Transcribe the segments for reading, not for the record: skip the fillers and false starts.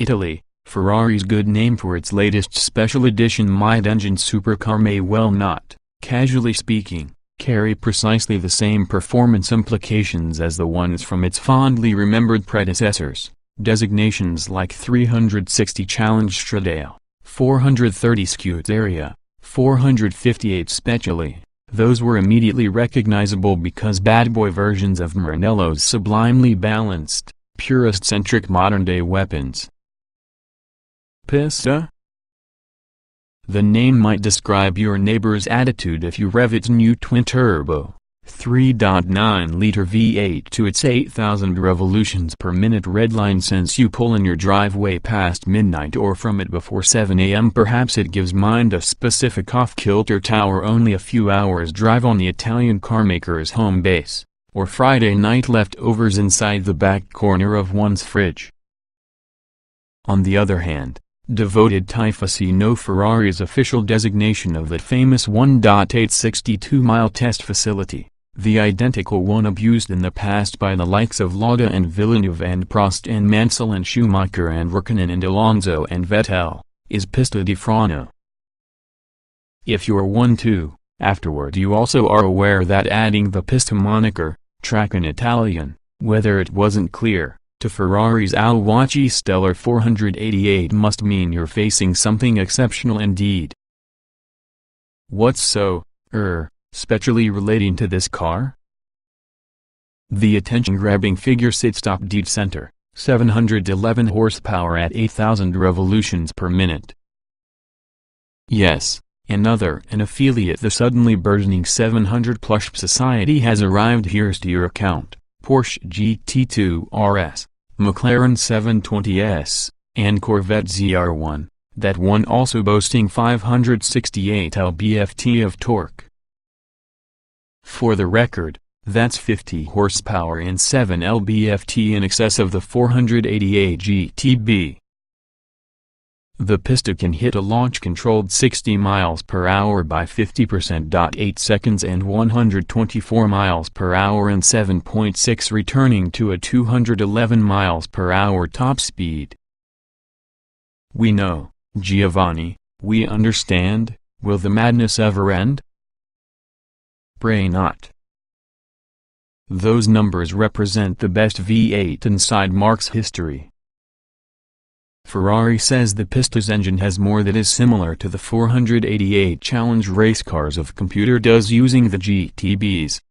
Italy. Ferrari's good name for its latest special edition mid-engine supercar may well not, casually speaking, carry precisely the same performance implications as the ones from its fondly remembered predecessors. Designations like 360 Challenge Stradale, 430 Scuderia, 458 Speciali, those were immediately recognizable because bad boy versions of Maranello's sublimely balanced, purist-centric modern-day weapons. Pista? The name might describe your neighbor's attitude if you rev its new twin-turbo, 3.9-liter V8 to its 8,000 revolutions per minute redline since you pull in your driveway past midnight or from it before 7 a.m. Perhaps it gives mind a specific off-kilter tower only a few hours drive on the Italian carmaker's home base, or Friday night leftovers inside the back corner of one's fridge. On the other hand, devoted tifosi know Ferrari's official designation of that famous 1.862-mile test facility, the identical one abused in the past by the likes of Lauda and Villeneuve and Prost and Mansell and Schumacher and Raikkonen and Alonso and Vettel, is Pista di Frano. If you're one too, afterward you also are aware that adding the Pista moniker, track in Italian, whether it wasn't clear, to Ferrari's Alwachi Stellar 488 must mean you're facing something exceptional indeed. What's so, specially relating to this car? The attention-grabbing figure sit-stop dead center, 711 horsepower at 8,000 revolutions per minute. Yes, an affiliate the suddenly burgeoning 700-plus society has arrived. Here's to your account, Porsche GT2 RS, McLaren 720S, and Corvette ZR1, that one also boasting 568 lb-ft of torque. For the record, that's 50 horsepower and 7 lb-ft in excess of the 488 GTB. The Pista can hit a launch-controlled 60 miles per hour by 50%. 8 seconds and 124 miles per hour in 7.6, returning to a 211 miles per hour top speed. We know, Giovanni, we understand. Will the madness ever end? Pray not. Those numbers represent the best V8 inside Marque's history. Ferrari says the Pista's engine has more that is similar to the 488 Challenge race cars of computer does using the GTBs.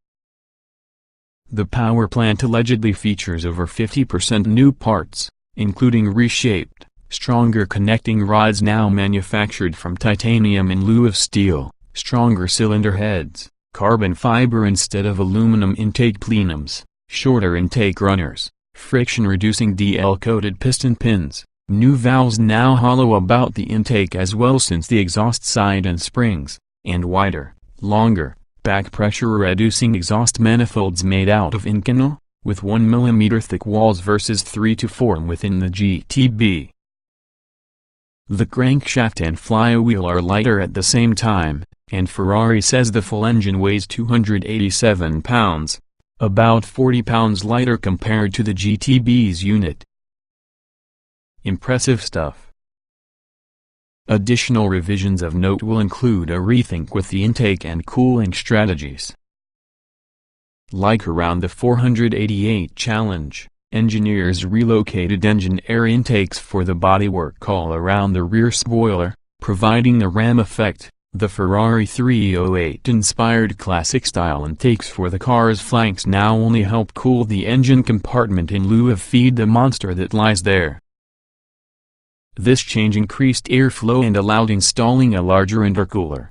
The power plant allegedly features over 50% new parts, including reshaped, stronger connecting rods now manufactured from titanium in lieu of steel, stronger cylinder heads, carbon fiber instead of aluminum intake plenums, shorter intake runners, friction-reducing DL-coated piston pins, new valves now hollow about the intake as well since the exhaust side and springs, and wider, longer, back pressure-reducing exhaust manifolds made out of Inconel, with 1 mm thick walls versus 3 to 4 within the GTB. The crankshaft and flywheel are lighter at the same time, and Ferrari says the full engine weighs 287 pounds, about 40 pounds lighter compared to the GTB's unit. Impressive stuff. Additional revisions of note will include a rethink with the intake and cooling strategies. Like around the 488 Challenge, engineers relocated engine air intakes for the bodywork all around the rear spoiler, providing the ram effect. The Ferrari 308-inspired classic-style intakes for the car's flanks now only help cool the engine compartment in lieu of feed the monster that lies there. This change increased airflow and allowed installing a larger intercooler.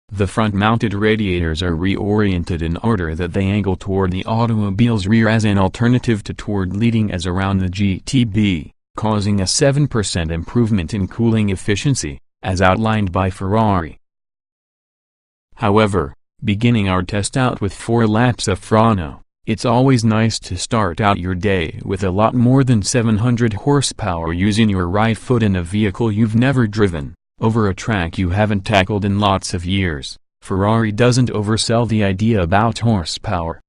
The front-mounted radiators are reoriented in order that they angle toward the automobile's rear as an alternative to toward leading as around the GTB, causing a 7% improvement in cooling efficiency, as outlined by Ferrari. However, beginning our test out with 4 laps of Frano, it's always nice to start out your day with a lot more than 700 horsepower using your right foot in a vehicle you've never driven, over a track you haven't tackled in lots of years. Ferrari doesn't oversell the idea about horsepower.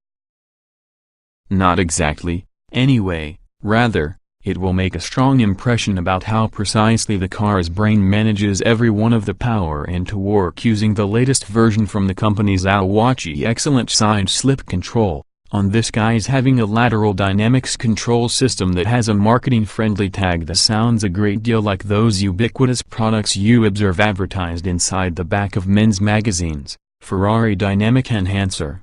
Not exactly, anyway, rather, It will make a strong impression about how precisely the car's brain manages every one of the power and torque using the latest version from the company's Awachi excellent side slip control. On this guy's having a lateral dynamics control system that has a marketing-friendly tag that sounds a great deal like those ubiquitous products you observe advertised inside the back of men's magazines, Ferrari Dynamic Enhancer.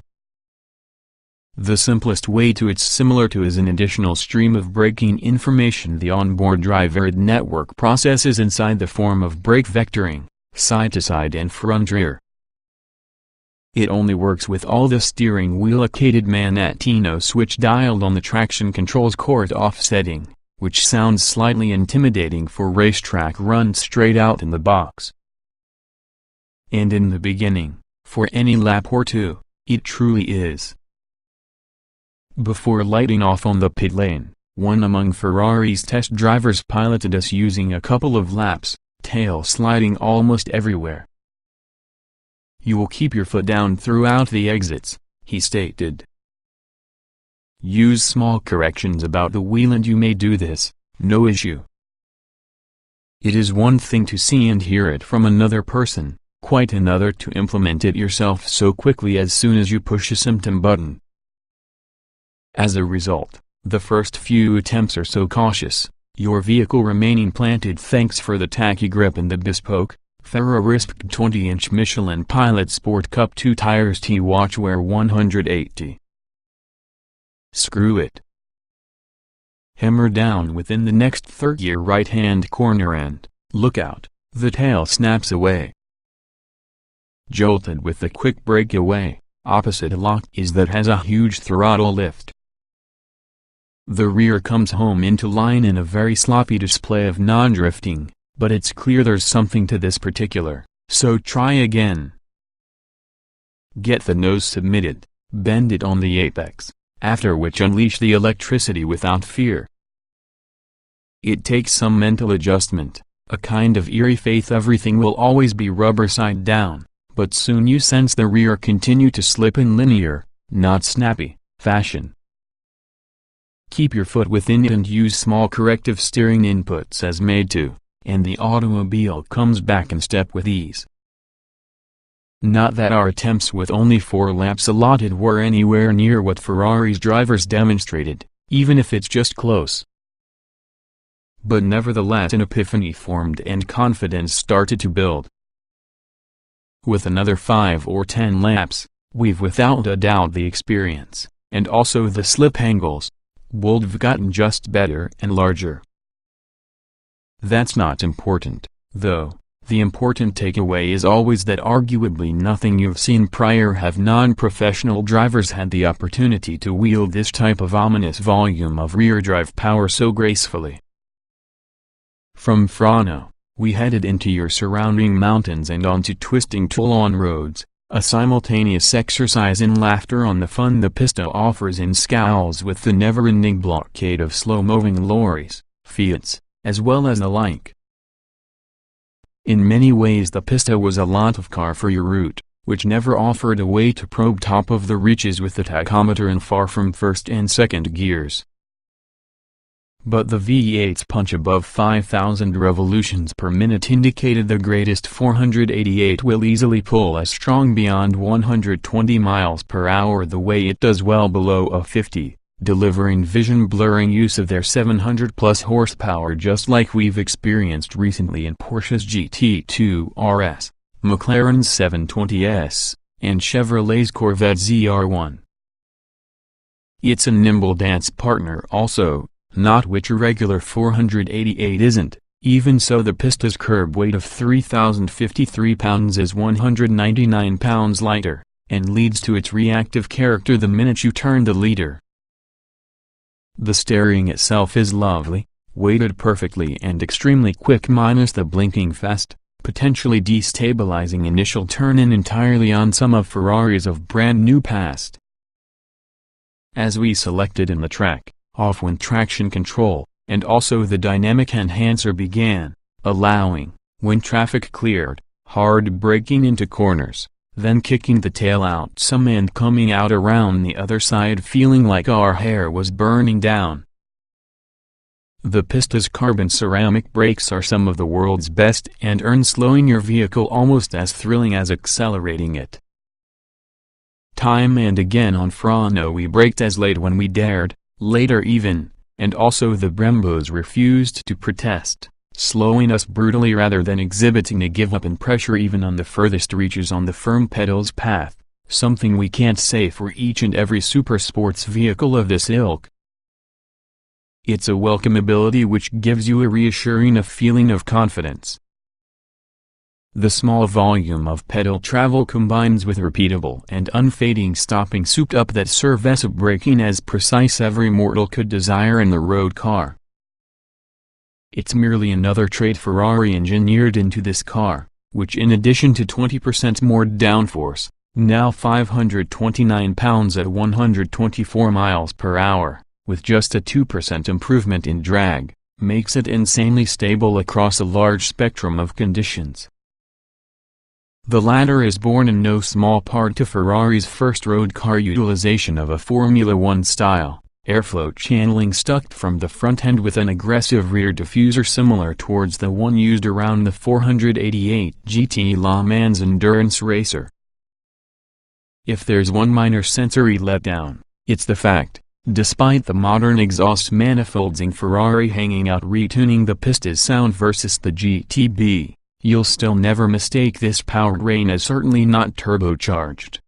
The simplest way to it's similar to is an additional stream of braking information the onboard driver network processes inside the form of brake vectoring, side-to-side and front-rear. It only works with all the steering wheel-located Manatino switch dialed on the traction control's court-off setting, which sounds slightly intimidating for racetrack run straight out in the box. And in the beginning, for any lap or two, it truly is. Before lighting off on the pit lane, one among Ferrari's test drivers piloted us using a couple of laps, tail sliding almost everywhere. "You will keep your foot down throughout the exits," he stated. "Use small corrections about the wheel and you may do this, no issue." It is one thing to see and hear it from another person, quite another to implement it yourself so quickly as soon as you push a symptom button. As a result, the first few attempts are so cautious, your vehicle remaining planted thanks for the tacky grip and the bespoke, Ferrari 20-inch Michelin Pilot Sport Cup 2 tires T-Watchwear 180. Screw it. Hammer down within the next third-gear right-hand corner and, look out, the tail snaps away. Jolted with the quick breakaway, opposite a lock is that has a huge throttle lift. The rear comes home into line in a very sloppy display of non-drifting, but it's clear there's something to this particular, so try again. Get the nose submitted, bend it on the apex, after which unleash the electricity without fear. It takes some mental adjustment, a kind of eerie faith everything will always be rubber side down, but soon you sense the rear continue to slip in linear, not snappy, fashion. Keep your foot within it and use small corrective steering inputs as made to, and the automobile comes back in step with ease. Not that our attempts with only 4 laps allotted were anywhere near what Ferrari's drivers demonstrated, even if it's just close. But nevertheless an epiphany formed and confidence started to build. With another 5 or 10 laps, we've without a doubt the experience, and also the slip angles, would have gotten just better and larger. That's not important, though. The important takeaway is always that arguably nothing you've seen prior have non-professional drivers had the opportunity to wield this type of ominous volume of rear-drive power so gracefully. From Frano, we headed into your surrounding mountains and onto twisting Toulon roads, a simultaneous exercise in laughter on the fun the pista offers in scowls with the never-ending blockade of slow-moving lorries, Fiats, as well as the like. In many ways the pista was a lot of car for your route, which never offered a way to probe top of the reaches with the tachometer and far from first and second gears. But the V8's punch above 5,000 revolutions per minute indicated the greatest 488 will easily pull us strong beyond 120 miles per hour the way it does well below a 50, delivering vision-blurring use of their 700-plus horsepower just like we've experienced recently in Porsche's GT2 RS, McLaren's 720S, and Chevrolet's Corvette ZR1. It's a nimble dance partner also, not which a regular 488 isn't. Even so the pista's curb weight of 3,053 pounds is 199 pounds lighter, and leads to its reactive character the minute you turn the leader. The steering itself is lovely, weighted perfectly and extremely quick minus the blinking fast, potentially destabilizing initial turn-in entirely on some of Ferrari's of brand new past. As we selected in the track, off went traction control, and also the dynamic enhancer began, allowing, when traffic cleared, hard braking into corners, then kicking the tail out some and coming out around the other side feeling like our hair was burning down. The Pista's carbon ceramic brakes are some of the world's best and earn slowing your vehicle almost as thrilling as accelerating it. Time and again on Frano we braked as late when we dared, later even, and also the Brembos refused to protest, slowing us brutally rather than exhibiting a give-up in pressure even on the furthest reaches on the firm pedals path, something we can't say for each and every supersports vehicle of this ilk. It's a welcome ability which gives you a reassuring feeling of confidence. The small volume of pedal travel combines with repeatable and unfading stopping souped up that serves up braking as precise every mortal could desire in the road car. It's merely another trait Ferrari engineered into this car, which in addition to 20% more downforce, now 529 pounds at 124 miles per hour, with just a 2% improvement in drag, makes it insanely stable across a large spectrum of conditions. The latter is born in no small part to Ferrari's first road car utilization of a Formula One style, airflow channeling stuck from the front end with an aggressive rear diffuser similar towards the one used around the 488 GT Le Mans endurance racer. If there's one minor sensory letdown, it's the fact, despite the modern exhaust manifolds in Ferrari hanging out retuning the Pista's sound versus the GTB, you'll still never mistake this powertrain as certainly not turbocharged.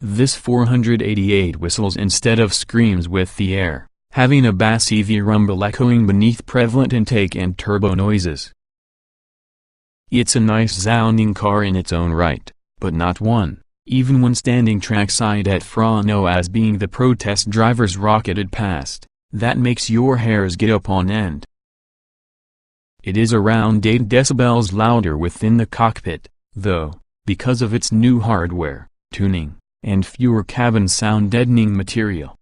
This 488 whistles instead of screams with the air, having a bass EV rumble echoing beneath prevalent intake and turbo noises. It's a nice sounding car in its own right, but not one, even when standing trackside at Frano as being the protest drivers rocketed past, that makes your hairs get up on end. It is around 8 decibels louder within the cockpit, though, because of its new hardware, tuning, and fewer cabin sound deadening material.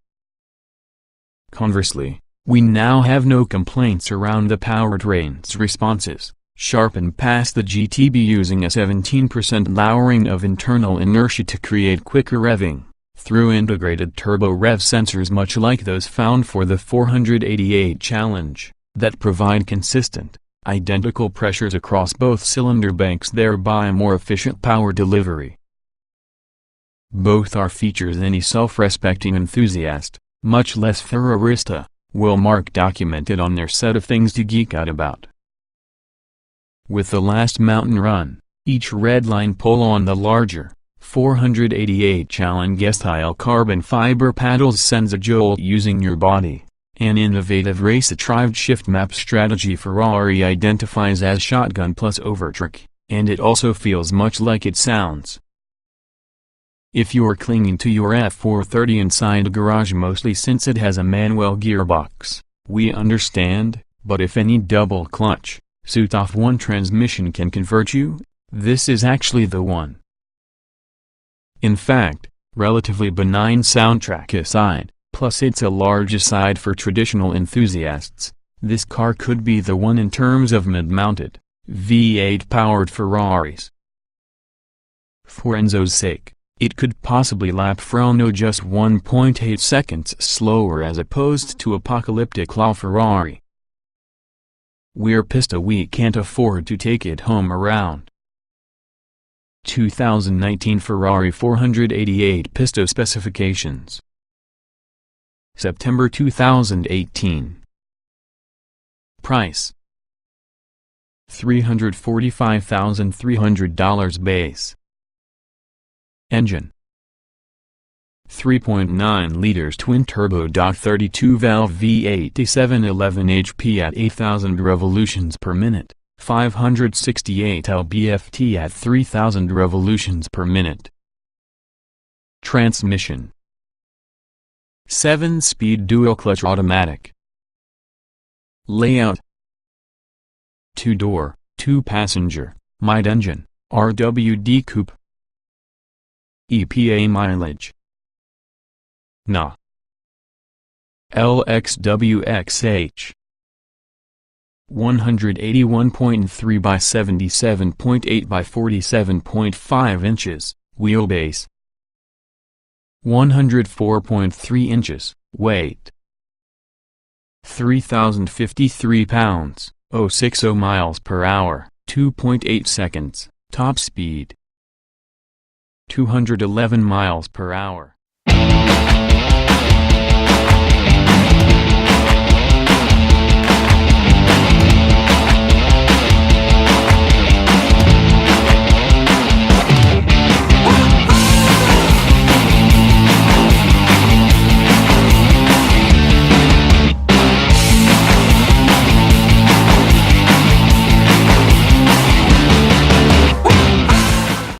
Conversely, we now have no complaints around the powertrain's responses, sharpened past the GTB using a 17% lowering of internal inertia to create quicker revving, through integrated turbo rev sensors much like those found for the 488 Challenge, that provide consistent, identical pressures across both cylinder banks, thereby more efficient power delivery. Both are features any self-respecting enthusiast, much less Ferrarista, will mark documented on their set of things to geek out about. With the last mountain run, each redline pull on the larger 488 Challenge style carbon fiber paddles sends a jolt using your body, an innovative race-driven shift map strategy Ferrari identifies as shotgun plus overtrack, and it also feels much like it sounds. If you're clinging to your F430 inside a garage mostly since it has a manual gearbox, we understand, but if any double clutch, suit-off one transmission can convert you, this is actually the one. In fact, relatively benign soundtrack aside, plus it's a large aside for traditional enthusiasts, this car could be the one in terms of mid-mounted, V8-powered Ferraris. For Enzo's sake, it could possibly lap Frano just 1.8 seconds slower as opposed to apocalyptic LaFerrari. We're Pista, we can't afford to take it home around. 2019 Ferrari 488 Pista specifications. September 2018. Price $345,300 base. Engine 3.9 liters twin-turbo 32-valve V8 711 HP at 8,000 revolutions per minute, 568 lb-ft at 3,000 revolutions per minute. Transmission 7-speed dual-clutch automatic. Layout 2-door, 2-passenger, mid-engine, RWD coupe. EPA mileage. NA. LXWXH 181.3 by 77.8 by 47.5 inches, wheelbase 104.3 inches, weight 3,053 pounds, 060 miles per hour, 2.8 seconds, top speed 211 miles per hour.